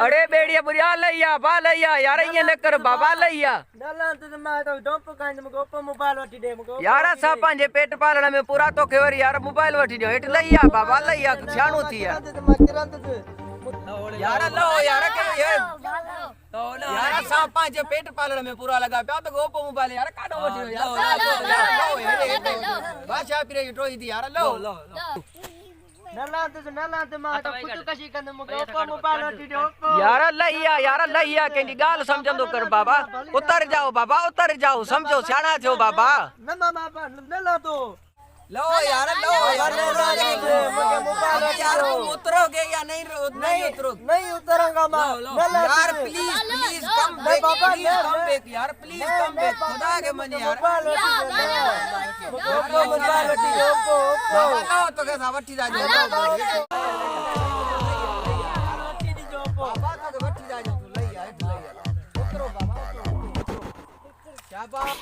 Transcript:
अरे बेड़िया बुरिया लैया बा लैया यार ये न कर बाबा लैया यार सा पंजे पेट पालण में पूरा तो केवर यार मोबाइल वठी दो हेठ लैया बाबा लैया छाणू थी यार लो यार के यार सा पंजे पेट पालण में पूरा लगा प्या तो गोपो मोबाइल यार काडो वठी दो यार भाषा पिरे टोई दी यार लो यार लैया केंदी गाल समझंदो कर बाबा उतर जाओ समझो सियाणा थो बाबा लो यार लो यार उतरोगे या नहीं उतरोगे नहीं उतरूंगा यार प्लीज कम बैक यार प्लीज कम बैक खुदा के मन यार बाबा तो कैसा वठी जा बाबा तो वठी जा तू लैया उतरो बाबा क्या बात